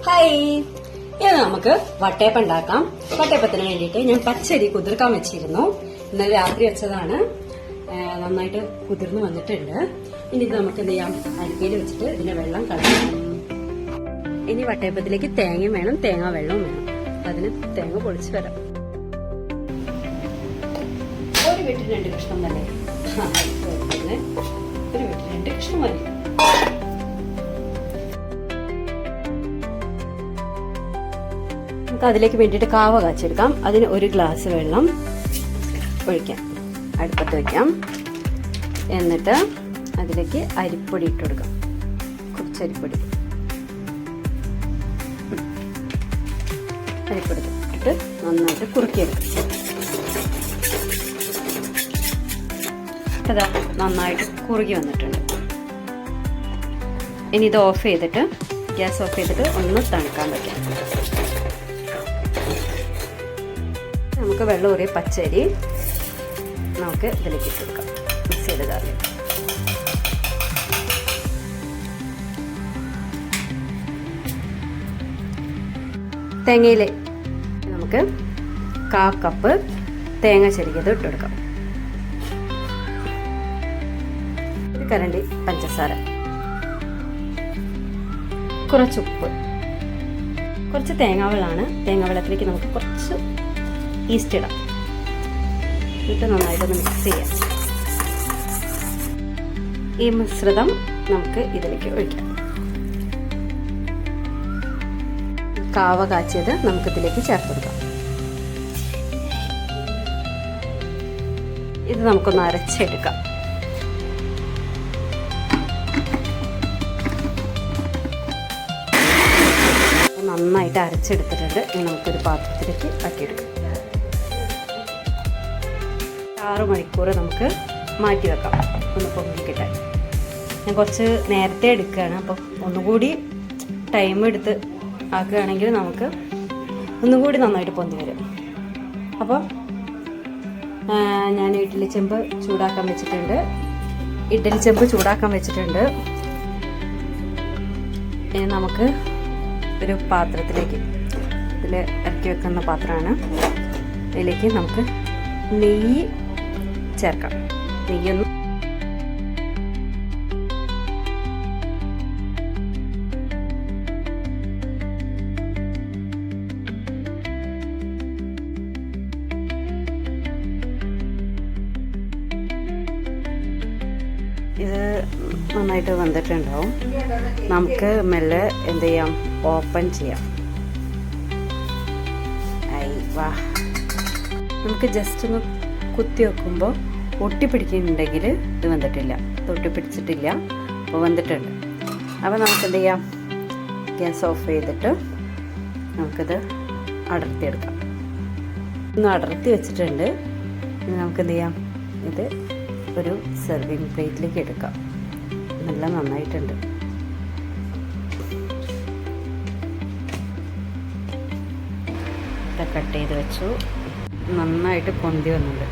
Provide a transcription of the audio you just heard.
Hi, ഇന്ന് നമുക്ക് വട്ടയപ്പം ഉണ്ടാക്കാം. വട്ടയപ്പത്തിന് വേണ്ടിയിട്ട് ഞാൻ പച്ചരി കുതിർക്കാൻ വെച്ചിരുന്നു. ഇന്നലെ രാത്രി വെച്ചതാണ്. നന്നായിട്ട് കുതിർന്ന് വന്നിട്ടുണ്ട്. ഇനി ഇത് നമുക്ക് എന്ത് ചെയ്യാം, അരിപ്പയിൽ വെച്ചിട്ട് ഇതിന്റെ വെള്ളം കളയാം. ഇനി വട്ടയപ്പത്തിലേക്ക് തേങ്ങയും വേണം, തേങ്ങാ വെള്ളവും വേണം. അതിന് തേങ്ങ പൊളിച്ച് വരാം. ഒരു വീട്ടിൽ 2 കഷ്ണം തന്നെ, ഒരു വീട്ടിൽ 2 കഷ്ണം മതി. അതിലേക്ക് വേണ്ടിയിട്ട് കാവ കാച്ചെടുക്കാം. അതിന് 1 ഗ്ലാസ് വെള്ളം ഒഴിക്കാം, അടുപ്പത്ത് വയ്ക്കാം. എന്നിട്ട് അതിലേക്ക് അരിപ്പൊടി ഇട്ട് കൊടുക്കാം. കുറച്ച് അരിപ്പൊടി ഇട്ടിട്ട് നന്നായിട്ട് കുറുക്കിയെടുക്കാം. അതാ നന്നായിട്ട് കുറുകി വന്നിട്ടുണ്ട്. ഇനി ഇത് ഓഫ് ചെയ്തിട്ട്, ഗ്യാസ് ഓഫ് ചെയ്തിട്ട് ഒന്ന് തണുക്കാൻ വയ്ക്കാം. നമുക്ക് വെള്ളം ഊറിയ പച്ചരി നമുക്ക് ഇതിലേക്ക് ഇട്ട് കൊടുക്കാം. മിക്സ് ചെയ്തതാൽ തേങ്ങയിൽ നമുക്ക് 1/4 കപ്പ് തേങ്ങ ചെരുകിയത് ഇട്ട് കൊടുക്കാം. കരണ്ടി പഞ്ചസാര, കുറച്ച് ഉപ്പ്, കുറച്ച് തേങ്ങാവെള്ളമാണ്. തേങ്ങാവെള്ളത്തിലേക്ക് നമുക്ക് കുറച്ച് ഈസ്റ്റ് ഇടാം. എന്നിട്ട് നന്നായിട്ടൊന്ന് മിക്സ് ചെയ്യാം. ഈ മിശ്രിതം നമുക്ക് ഇതിലേക്ക് ഒഴിക്കാം. കാവ കാച്ചിയത് നമുക്ക് ഇതിലേക്ക് ചേർത്ത് കൊടുക്കാം. ഇത് നമുക്കൊന്ന് അരച്ചെടുക്കാം. നന്നായിട്ട് അരച്ചെടുത്തിട്ടുണ്ട്. ഇനി നമുക്കൊരു പാത്രത്തിലേക്ക് ആക്കിയെടുക്കാം. 6 മണിക്കൂർ നമുക്ക് മാറ്റി വെക്കാം, ഒന്ന് പൊങ്ങി കിട്ടാൻ. ഞാൻ കുറച്ച് നേരത്തെ എടുക്കുകയാണ്. അപ്പം ഒന്നുകൂടി ടൈം എടുത്ത് ആക്കുകയാണെങ്കിൽ നമുക്ക് ഒന്നുകൂടി നന്നായിട്ട് പൊന്തി വരും. അപ്പോൾ ഞാൻ ഇഡ്ഡലി ചെമ്പ് ചൂടാക്കാൻ വെച്ചിട്ടുണ്ട്. ഇനി നമുക്ക് ഒരു പാത്രത്തിലേക്ക്, ഇതിൽ ഇറക്കി വെക്കുന്ന പാത്രമാണ്, ഇതിലേക്ക് നമുക്ക് നെയ്യ് ചേർക്കാം. നെയ്യൊന്നും ഇത് നന്നായിട്ട് വന്നിട്ടുണ്ടാവും. നമുക്ക് മെല്ലെ എന്ത് ചെയ്യാം, ഓപ്പൺ ചെയ്യാം. നമുക്ക് ജസ്റ്റ് ഒന്ന് കുത്തി വെക്കുമ്പോൾ ഒട്ടിപ്പിടിക്കുന്നുണ്ടെങ്കിൽ ഇത് വന്നിട്ടില്ല, ഇത് ഒട്ടിപ്പിടിച്ചിട്ടില്ല. അപ്പോൾ വന്നിട്ടുണ്ട്. അപ്പോൾ നമുക്ക് എന്ത് ചെയ്യാം, ഗ്യാസ് ഓഫ് ചെയ്തിട്ട് നമുക്കിത് അടർത്തിയെടുക്കാം. ഒന്ന് അടർത്തി വെച്ചിട്ടുണ്ട്. ഇനി നമുക്ക് എന്ത് ചെയ്യാം, ഇത് ഒരു സെർവിങ് പ്ലേറ്റിലേക്ക് എടുക്കാം. നല്ല നന്നായിട്ടുണ്ട്. കട്ട് ചെയ്ത് വെച്ചു. നന്നായിട്ട് പൊന്തി വന്നുണ്ട്.